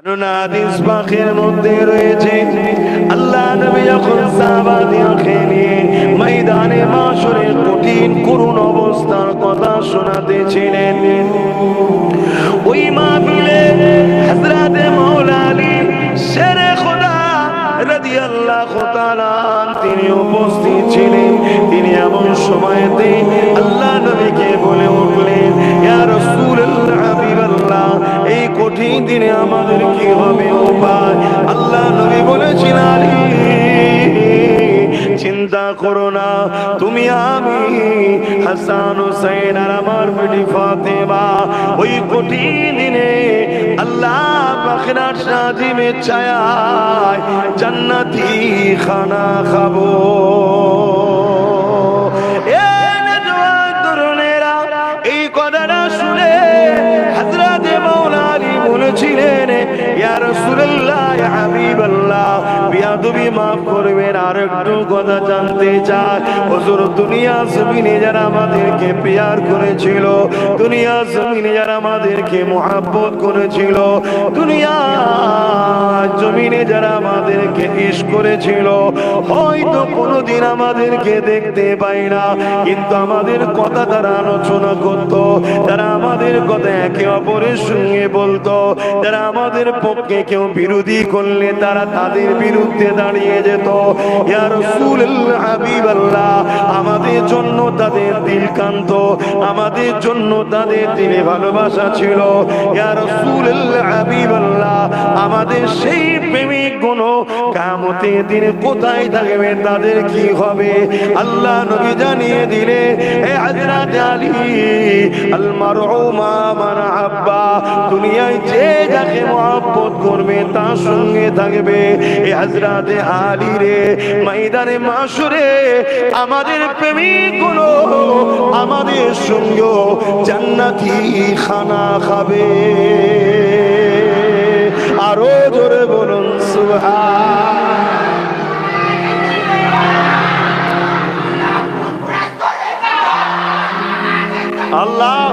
কেননা হাদিস পাকের মধ্যে রয়েছে আল্লাহ নবী যখন সাহাবাদেরকে নিয়ে ময়দানে মাশরের কঠিন করুণ অবস্থার কথা শোনাতেছিলেন, ওই মাহফিলে হযরতে মাওলা আলী শেরে খোদা রাদিয়াল্লাহু তাআলা তিনি উপস্থিত ছিলেন। তিনি এমন সময়তে আল্লাহ নবীকে বলে উঠলেন, ইয়া রাসূলুল্লাহ হাবিবাল্লাহ, এই কঠিন দিনে আমাদের কি হবে উপায়? আল্লাহ নবী বলেছেন, আলী চিন্তা করো না, তুমি আমি হাসান হুসাইন আর আমার বেটি ফাতেমা ওই কঠিন দিনে আল্লাহ পাকের শাদিমে ছায়ায় জান্নাতি খানা খাবো। এই কথাটা শুনে হযরতে মাওলা আলী বলেছিলেন, ইয়া রাসূলুল্লাহ ইয়া হাবিবাল্লাহ, বিয়াদবি মাফ করবেন, আর একটু কথা জানতে চাই। হুজুর, দুনিয়া জমিনে যারা আমাদেরকে প্যার করেছিল, দুনিয়া জমিনে যারা আমাদেরকে মুহাব্বত করেছিল, দুনিয়া জমিনে যারা আমাদেরকে ইশক করেছিল, হয়তো কোনোদিন আমাদেরকে দেখতে পাই না, কিন্তু আমাদের কথা তারা আলোচনা করত, তারা আমাদের কথা একে অপরের সঙ্গে বলতো, যারা আমাদের পক্ষে কেউ বিরোধী করলে তারা তাদের বিরুদ্ধে দাঁড়িয়ে যেত। ইয়া রাসূলুল্লাহ হাবিবাল্লাহ, আমাদের জন্য তাদের দিল কাঁদতো, আমাদের জন্য তাদের দিলে ভালোবাসা ছিল। ইয়া রাসূলুল্লাহ হাবিবাল্লাহ, আমাদের সেই প্রেমিক গুণ কিয়ামতের দিনে কোথায় থাকবে, তাদের কি হবে? আল্লাহ নবী জানিয়ে দিলে, হে হযরত আলী, আল মারউ মা মান আহাব্বা, দুনিয়ায় যে যাকে মহব্বত করবে তার সঙ্গে থাকবে। এ হযরত আলী রে, ময়দানে মাশরে আমাদের প্রেমিক গুলো আমাদের সঙ্গে জান্নাতি খানা খাবে। আরো জোরে বলুন সুবহান। আল্লাহ